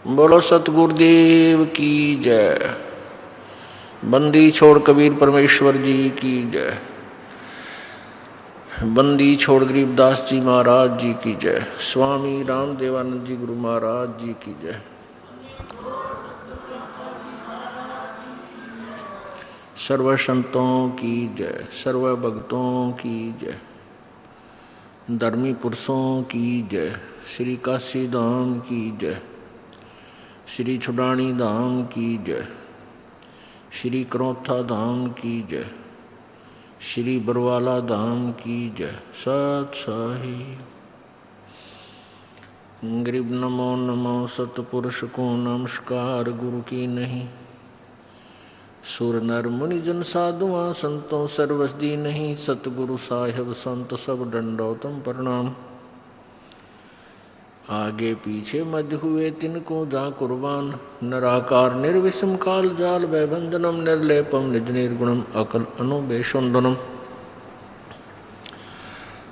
बोलो सतगुरुदेव की जय। बंदी छोड़ कबीर परमेश्वर जी की जय। बंदी छोड़ गरीबदास जी महाराज जी की जय। स्वामी रामदेवानंद जी गुरु महाराज जी की जय। सर्व संतों की जय, सर्व भक्तों की जय, धर्मी पुरुषों की जय। श्री काशी धाम की जय, श्री छुडानी धाम की जय, श्री करौथा धाम की जय, श्री बरवाला धाम की जय। सत साहिब गरीब नमो नमो सतपुरुष को नमस्कार गुरु की नहीं। सुर नर मुनि जन साधुआ संतों सर्वसदी नहीं। सतगुरु साहिब संत सब दंडोतम प्रणाम। आगे पीछे मध्य हुए तिनको जा कुर्बान। निराकार निर्विषम काल जाल भयभंजनम निर्लेपम निज निर्गुणम अकल अनुबेशुंदनम।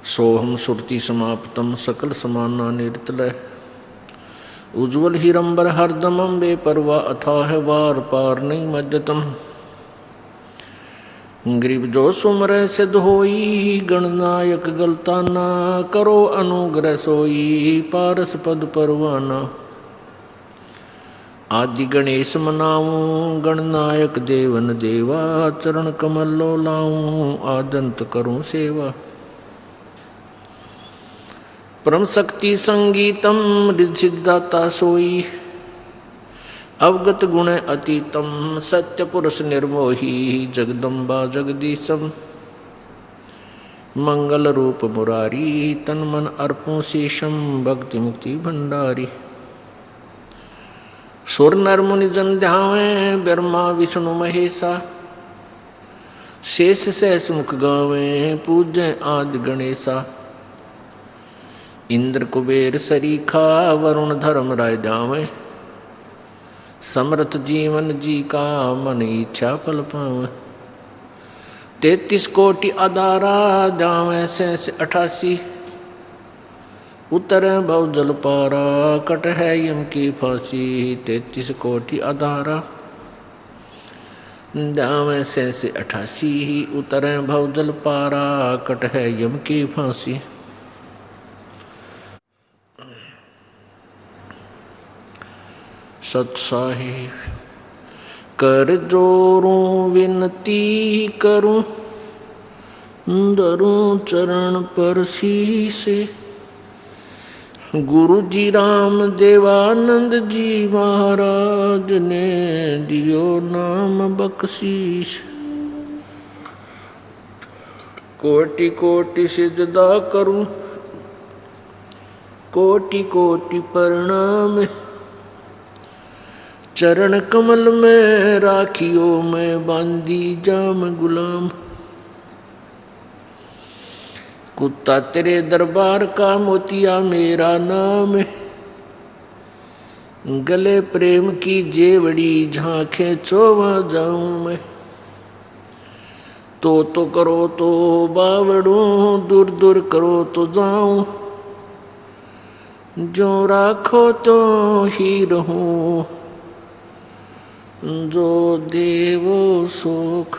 सोहम सुरति समाप्तम सकल समाना निर्तलय। उज्ज्वल हिरंबर हरदमम बेपरवा अथाह वार पार नहीं मज्जतम। गरीब जो सुमरह सिद्ध होई गणनायक गलता ना। करो अनुग्रह सोई पारस पद परवाना। आदि गणेश मनाऊं गणनायक देवन देवा। चरण कमल लो लाऊं आदंत करूं सेवा। परम शक्ति संगीतम रिद्धिदाता सोई। अवगत गुण अतीतम सत्य पुरुष निर्मोही। जगदम्बा जगदीशम मंगल रूप मुरारी। तन मन अर्पों शेषम भक्ति मुक्ति भंडारी। सुर नर मुनि जन ध्यावे ब्रह्मा विष्णु महेशा। शेष सहस मुख गावे पूज्य आदि गणेशा। इंद्र कुबेर सरीखा वरुण धर्म राय जावे। समर्थ जीवन जी का मन इच्छा फल पावे। 33 कोटि आधारा जावे शेष 88। उतर भव जल पारा कट है यम की फांसी। 33 कोटि आधारा जावे शेष 88। उतर भव जल पारा कट है यम की फांसी। सत साहिब कर जोरूं विनती करूं। धरूं चरण पर शीसे। गुरु जी राम देवानंद जी महाराज ने दियो नाम बख्शीश। कोटि कोटि सिजदा करूं कोटि कोटि प्रणाम। चरण कमल में राखियो मैं बांधी जाम गुलाम। कुत्ता तेरे दरबार का मोतिया मेरा नाम। गले प्रेम की जेवड़ी झांखे चोवा जाऊं मैं। तो करो तो बावड़ूं दूर दूर करो तो जाऊं। जो राखो तो ही रहूं जो देवो सुख।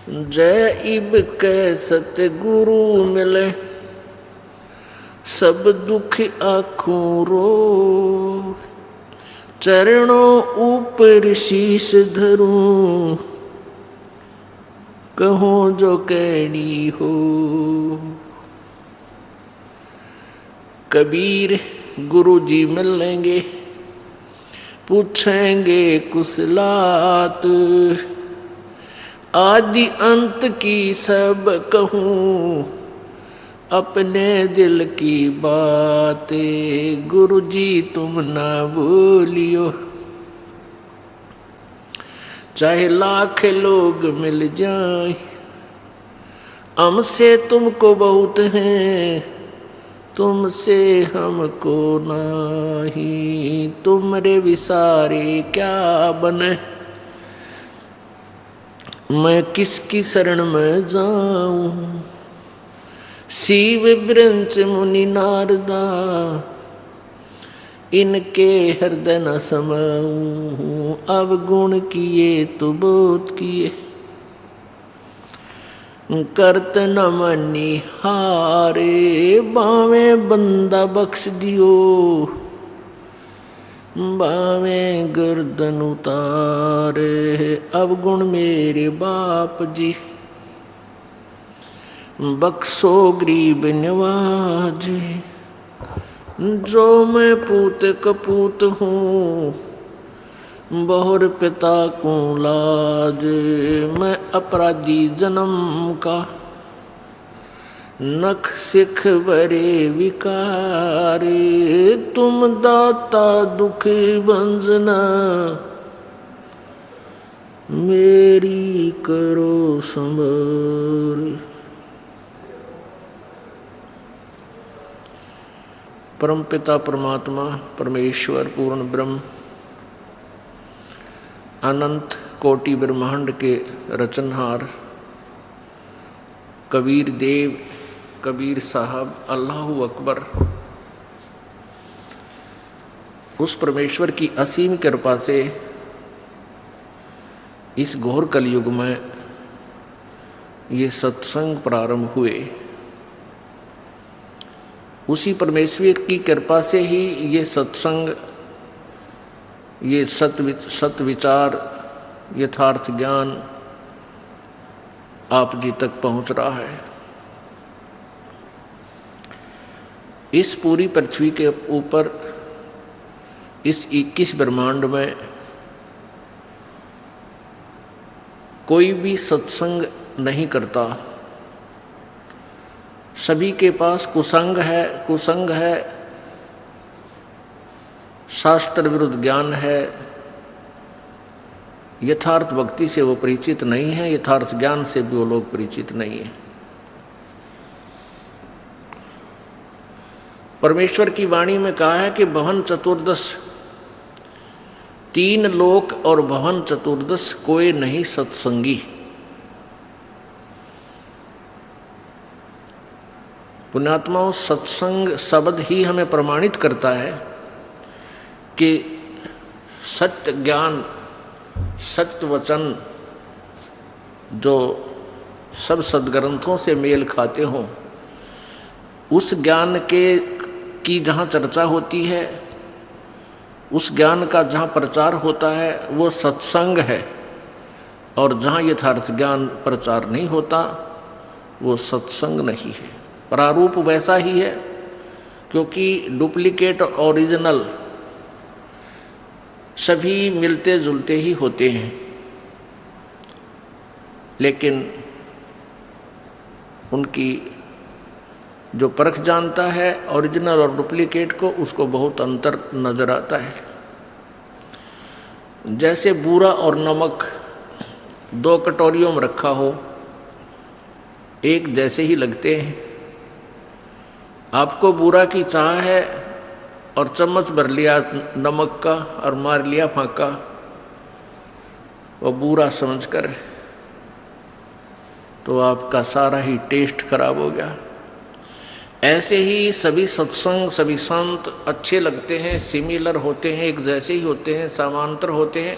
जय इब के सतगुरु मिले सब दुख आँखों रो। चरणों ऊपर शीश धरूं कहूँ जो कैडी हो। कबीर गुरु जी मिलेंगे पूछेंगे कुशलात। आदि अंत की सब कहूँ अपने दिल की बात। गुरु जी तुम ना भूलियो चाहे लाख लोग मिल जाए। हमसे तुमको बहुत हैं तुमसे हमको नहीं। तुमरे विसारे क्या बने मैं किसकी शरण में जाऊं। शिव वृंच मुनि नारदा, इनके हृदय न समाऊं, अवगुण किए तो बोध किए, करत न मनी हारे, बावे बंदा बख्श दियो, बावे गर्दन उतारे, अवगुण मेरे बाप जी, बख्शो गरीब नवाजे, जो मैं पूत कपूत हूँ, बहुर पिता को लाज, मैं अपराधी जन्म का, नख सिख बरे विकारे, तुम दाता दुख बंजना, मेरी करो संभाल। परमपिता परमात्मा परमेश्वर पूर्ण ब्रह्म अनंत कोटि ब्रह्मांड के रचनहार कबीर देव, कबीर साहब, अल्लाहु अकबर, उस परमेश्वर की असीम कृपा से इस घोर कलयुग में ये सत्संग प्रारंभ हुए। उसी परमेश्वर की कृपा से ही ये सत्संग, ये सत विचार, यथार्थ ज्ञान आप जी तक पहुंच रहा है। इस पूरी पृथ्वी के ऊपर, इस 21 ब्रह्मांड में कोई भी सत्संग नहीं करता। सभी के पास कुसंग है, शास्त्र विरुद्ध ज्ञान है, यथार्थ भक्ति से वो परिचित नहीं है, यथार्थ ज्ञान से भी वो लोग परिचित नहीं है। परमेश्वर की वाणी में कहा है कि भवन चतुर्दश, 3 लोक और भवन चतुर्दश कोई नहीं सत्संगी। पुण्यात्माओं, सत्संग शब्द ही हमें प्रमाणित करता है कि सत्य ज्ञान, सत्य वचन जो सब सद्ग्रंथों से मेल खाते हों, उस ज्ञान की जहाँ चर्चा होती है, उस ज्ञान का जहाँ प्रचार होता है, वो सत्संग है। और जहाँ यथार्थ ज्ञान प्रचार नहीं होता, वो सत्संग नहीं है। प्रारूप वैसा ही है, क्योंकि डुप्लीकेट और ओरिजिनल सभी मिलते जुलते ही होते हैं, लेकिन उनकी जो परख जानता है ओरिजिनल और डुप्लीकेट को, उसको बहुत अंतर नजर आता है। जैसे बूरा और नमक 2 कटोरियों में रखा हो, एक जैसे ही लगते हैं। आपको बूरा की चाह है और चम्मच भर लिया नमक का और मार लिया फांका, वो बूरा समझकर, तो आपका सारा ही टेस्ट खराब हो गया। ऐसे ही सभी सत्संग, सभी संत अच्छे लगते हैं, सिमिलर होते हैं, एक जैसे ही होते हैं, समांतर होते हैं।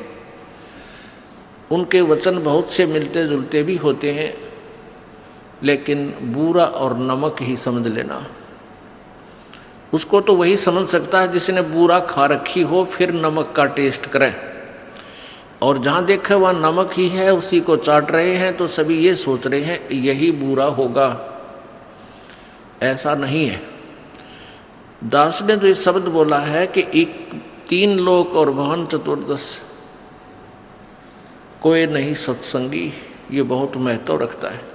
उनके वचन बहुत से मिलते जुलते भी होते हैं, लेकिन बूरा और नमक ही समझ लेना। उसको तो वही समझ सकता है जिसने बूरा खा रखी हो, फिर नमक का टेस्ट करे। और जहाँ देखे वहाँ नमक ही है, उसी को चाट रहे हैं, तो सभी ये सोच रहे हैं यही बूरा होगा। ऐसा नहीं है। दास ने तो ये शब्द बोला है कि 3 लोक और भवन चतुर्दश कोई नहीं सत्संगी, ये बहुत महत्व रखता है।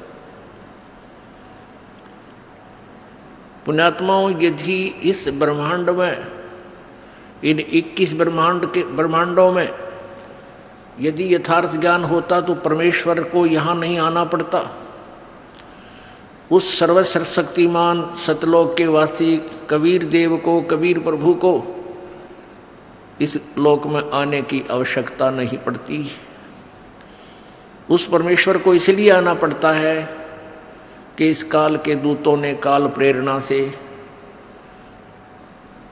पुण्यात्माओं, यदि इस ब्रह्मांड में, इन 21 ब्रह्मांडों में यदि यथार्थ ज्ञान होता तो परमेश्वर को यहाँ नहीं आना पड़ता। उस सर्वशक्तिमान सतलोक के वासी कबीर देव को, कबीर प्रभु को इस लोक में आने की आवश्यकता नहीं पड़ती। उस परमेश्वर को इसलिए आना पड़ता है कि इस काल के दूतों ने काल प्रेरणा से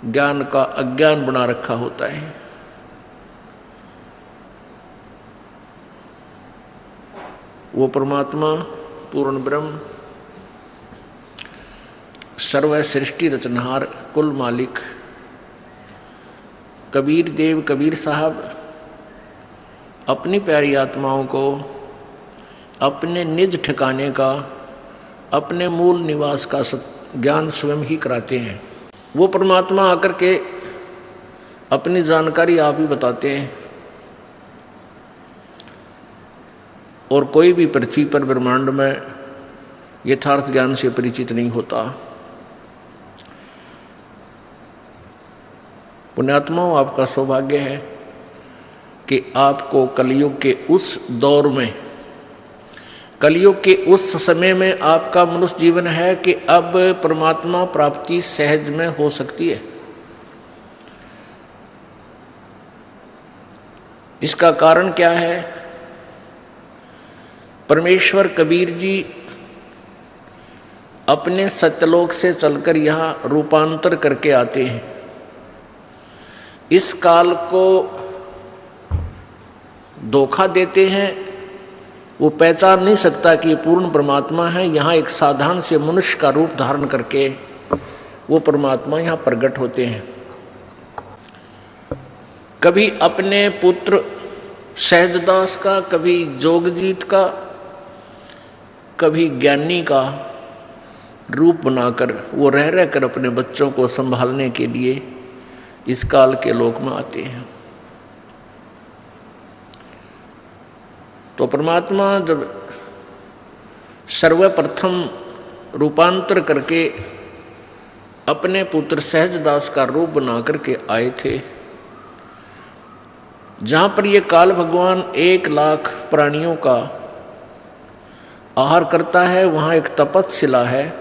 ज्ञान का अज्ञान बना रखा होता है। वो परमात्मा पूर्ण ब्रह्म, सर्व सृष्टि रचनहार, कुल मालिक कबीर देव कबीर साहब अपनी प्यारी आत्माओं को अपने निज ठिकाने का, अपने मूल निवास का ज्ञान स्वयं ही कराते हैं। वो परमात्मा आकर के अपनी जानकारी आप ही बताते हैं, और कोई भी पृथ्वी पर ब्रह्मांड में यथार्थ ज्ञान से परिचित नहीं होता। पुण्यात्माओं, आपका सौभाग्य है कि आपको कलयुग के उस दौर में, कलयुग के उस समय में आपका मनुष्य जीवन है कि अब परमात्मा प्राप्ति सहज में हो सकती है। इसका कारण क्या है? परमेश्वर कबीर जी अपने सत्यलोक से चलकर यहाँ रूपांतर करके आते हैं। इस काल को धोखा देते हैं, वो पहचान नहीं सकता कि ये पूर्ण परमात्मा है। यहाँ एक साधारण से मनुष्य का रूप धारण करके वो परमात्मा यहाँ प्रकट होते हैं। कभी अपने पुत्र सहजदास का, कभी जोगजीत का, कभी ज्ञानी का रूप बनाकर वो रह रहकर अपने बच्चों को संभालने के लिए इस काल के लोक में आते हैं। तो परमात्मा जब सर्वप्रथम रूपांतर करके अपने पुत्र सहजदास का रूप बना करके आए थे, जहाँ पर ये काल भगवान 1 लाख प्राणियों का आहार करता है, वहाँ एक तपतशिला है,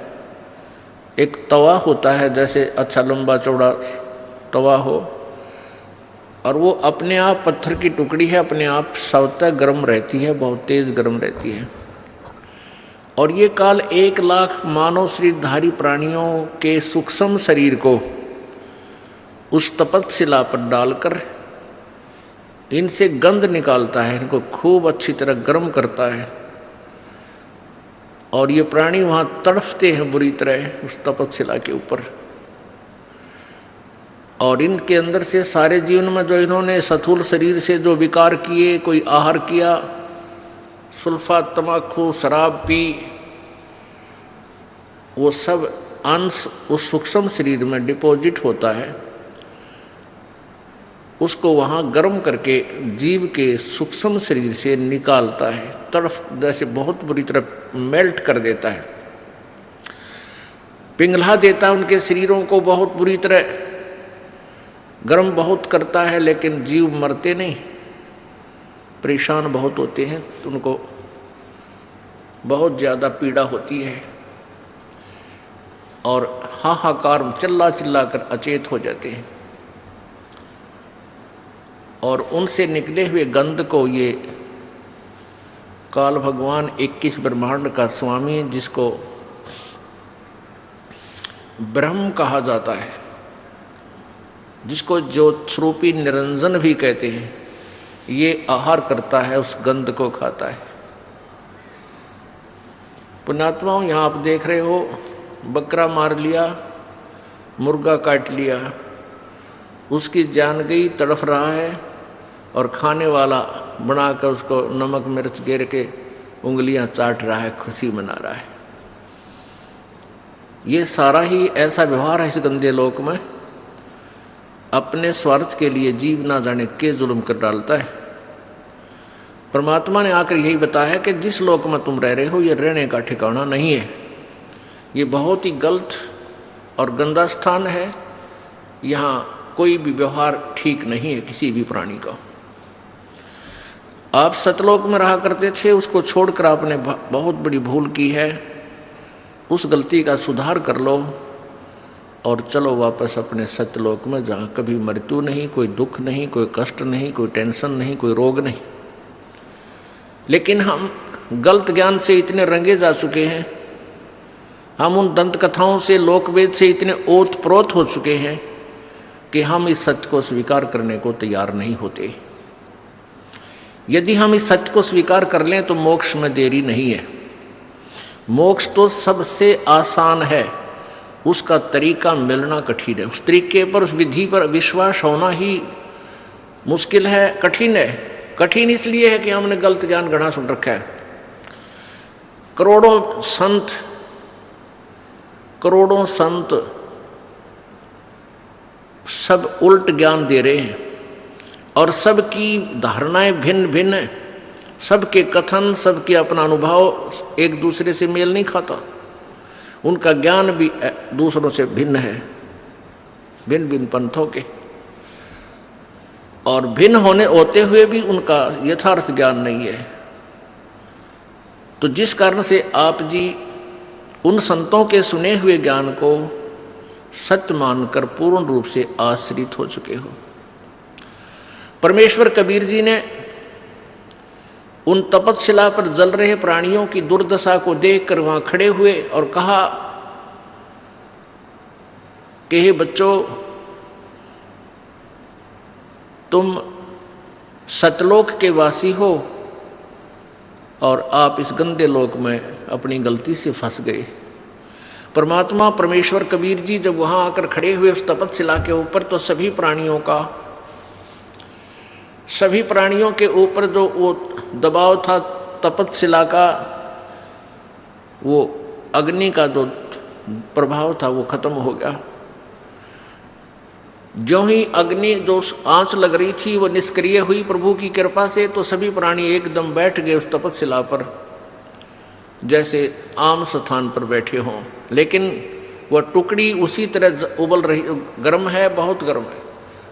एक तवा होता है, जैसे अच्छा लंबा चौड़ा तवा हो, और वो अपने आप पत्थर की टुकड़ी है, अपने आप स्वतः गर्म रहती है, बहुत तेज गर्म रहती है। और ये काल 1 लाख मानव शरीरधारी प्राणियों के सूक्ष्म शरीर को उस तपतशिला पर डालकर इनसे गंध निकालता है, इनको खूब अच्छी तरह गर्म करता है, और ये प्राणी वहाँ तड़फते हैं बुरी तरह उस तपतशिला के ऊपर। और इनके अंदर से सारे जीवन में जो इन्होंने स्थूल शरीर से जो विकार किए, कोई आहार किया, सुल्फा, तमाकू, शराब पी, वो सब अंश उस सूक्ष्म शरीर में डिपॉजिट होता है। उसको वहाँ गर्म करके जीव के सूक्ष्म शरीर से निकालता है, तड़फ जैसे बहुत बुरी तरह मेल्ट कर देता है, पिघला देता है उनके शरीरों को, बहुत बुरी तरह गर्म बहुत करता है। लेकिन जीव मरते नहीं, परेशान बहुत होते हैं, तो उनको बहुत ज़्यादा पीड़ा होती है और हाहाकार चिल्ला चिल्ला कर अचेत हो जाते हैं। और उनसे निकले हुए गंध को ये काल भगवान 21 ब्रह्मांड का स्वामी, जिसको ब्रह्म कहा जाता है, जिसको ज्योत स्वरूपी निरंजन भी कहते हैं, ये आहार करता है, उस गंध को खाता है। पुण्यात्माओं, यहाँ आप देख रहे हो, बकरा मार लिया, मुर्गा काट लिया, उसकी जान गई, तड़फ रहा है, और खाने वाला बनाकर उसको नमक मिर्च गिर के उंगलियां चाट रहा है, खुशी मना रहा है। ये सारा ही ऐसा व्यवहार है इस गंदे लोक में। अपने स्वार्थ के लिए जीव ना जाने के जुल्म कर डालता है। परमात्मा ने आकर यही बताया कि जिस लोक में तुम रह रहे हो, ये रहने का ठिकाना नहीं है, ये बहुत ही गलत और गंदा स्थान है। यहाँ कोई भी व्यवहार ठीक नहीं है किसी भी प्राणी का। आप सतलोक में रहा करते थे, उसको छोड़कर आपने बहुत बड़ी भूल की है। उस गलती का सुधार कर लो और चलो वापस अपने सत्यलोक में, जहाँ कभी मृत्यु नहीं, कोई दुख नहीं, कोई कष्ट नहीं, कोई टेंशन नहीं, कोई रोग नहीं। लेकिन हम गलत ज्ञान से इतने रंगे जा चुके हैं हम उन दंत कथाओं से, लोकवेद से इतने ओतप्रोत हो चुके हैं कि हम इस सत्य को स्वीकार करने को तैयार नहीं होते। यदि हम इस सत्य को स्वीकार कर लें तो मोक्ष में देरी नहीं है। मोक्ष तो सबसे आसान है, उसका तरीका मिलना कठिन है। उस तरीके पर, उस विधि पर विश्वास होना ही मुश्किल है, कठिन है। कठिन इसलिए है कि हमने गलत ज्ञान गढ़ा सुन रखा है। करोड़ों संत सब उल्ट ज्ञान दे रहे हैं और सबकी धारणाएं भिन्न भिन्न है। सबके कथन, सबके अपना अनुभव एक दूसरे से मेल नहीं खाता। उनका ज्ञान भी दूसरों से भिन्न है, भिन्न भिन्न पंथों के, और भिन्न होते हुए भी उनका यथार्थ ज्ञान नहीं है। तो जिस कारण से आप जी उन संतों के सुने हुए ज्ञान को सत्य मानकर पूर्ण रूप से आश्रित हो चुके हो। परमेश्वर कबीर जी ने उन तपस्शिला पर जल रहे प्राणियों की दुर्दशा को देखकर वहां खड़े हुए और कहा कि हे बच्चों, तुम सतलोक के वासी हो और आप इस गंदे लोक में अपनी गलती से फंस गए। परमात्मा परमेश्वर कबीर जी जब वहां आकर खड़े हुए उस तपस्शिला के ऊपर, तो सभी प्राणियों के ऊपर जो वो दबाव था तपस्शिला का, वो अग्नि का जो प्रभाव था वो खत्म हो गया। जो ही अग्नि जो आंच लग रही थी वो निष्क्रिय हुई प्रभु की कृपा से, तो सभी प्राणी एकदम बैठ गए उस तपस्शिला पर, जैसे आम स्थान पर बैठे हों। लेकिन वह टुकड़ी उसी तरह उबल रही, गर्म है, बहुत गर्म है।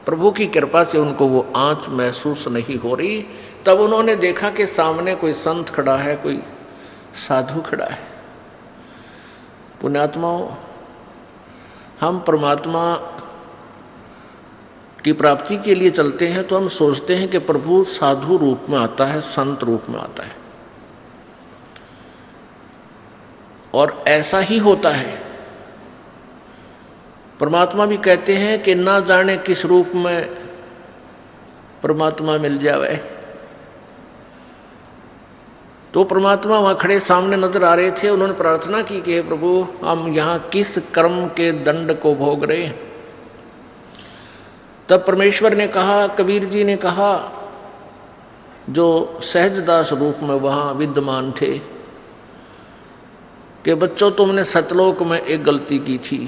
प्रभु की कृपा से उनको वो आंच महसूस नहीं हो रही। तब उन्होंने देखा कि सामने कोई संत खड़ा है, कोई साधु खड़ा है। पुण्यात्माओं, हम परमात्मा की प्राप्ति के लिए चलते हैं तो हम सोचते हैं कि प्रभु साधु रूप में आता है, संत रूप में आता है, और ऐसा ही होता है। परमात्मा भी कहते हैं कि ना जाने किस रूप में परमात्मा मिल जावे। तो परमात्मा वहां खड़े सामने नजर आ रहे थे। उन्होंने प्रार्थना की कि हे प्रभु, हम यहाँ किस कर्म के दंड को भोग रहे हैं। तब परमेश्वर ने कहा, कबीर जी ने कहा, जो सहजदास रूप में वहां विद्यमान थे, कि बच्चों, तुमने सतलोक में एक गलती की थी।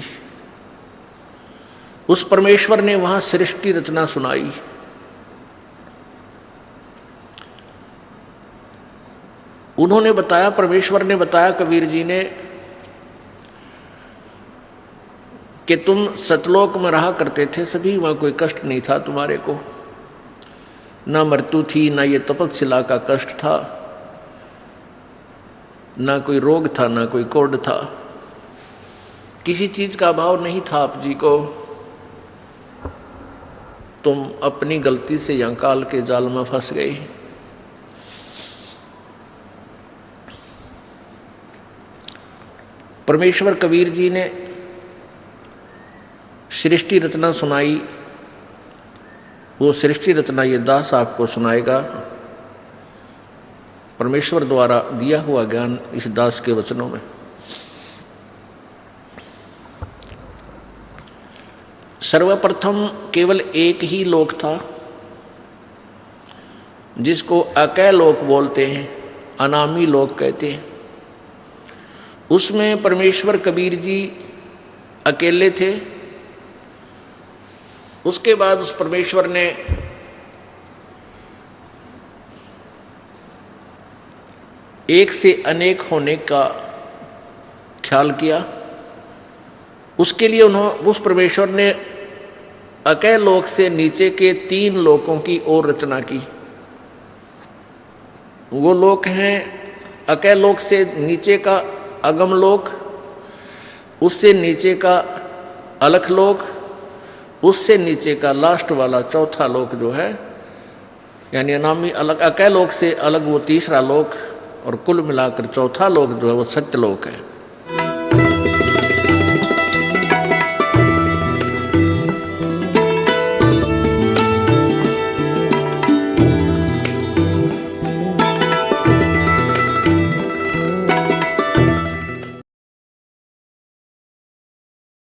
उस परमेश्वर ने वहां सृष्टि रचना सुनाई। उन्होंने बताया, परमेश्वर ने बताया कबीर जी ने, कि तुम सतलोक में रहा करते थे, सभी वहां कोई कष्ट नहीं था तुम्हारे को, ना मृत्यु थी, ना ये तपस्शिला का कष्ट था, ना कोई रोग था, ना कोई कोढ़ था, किसी चीज का अभाव नहीं था आप जी को। तुम अपनी गलती से यहाँ काल के जाल में फंस गए। परमेश्वर कबीर जी ने सृष्टि रचना सुनाई। वो सृष्टि रचना ये दास आपको सुनाएगा। परमेश्वर द्वारा दिया हुआ ज्ञान इस दास के वचनों में। सर्वप्रथम केवल एक ही लोक था, जिसको अकय लोक बोलते हैं, अनामी लोक कहते हैं। उसमें परमेश्वर कबीर जी अकेले थे। उसके बाद उस परमेश्वर ने एक से अनेक होने का ख्याल किया। उसके लिए उस परमेश्वर ने अकय लोक से नीचे के 3 लोकों की और रचना की। वो लोक हैं, अकय लोक से नीचे का अगम लोक, उससे नीचे का अलख लोक, उससे नीचे का लास्ट वाला चौथा लोक जो है, यानी अनामी अकय लोक से अलग वो तीसरा लोक, और कुल मिलाकर चौथा लोक जो है वो सत्यलोक है।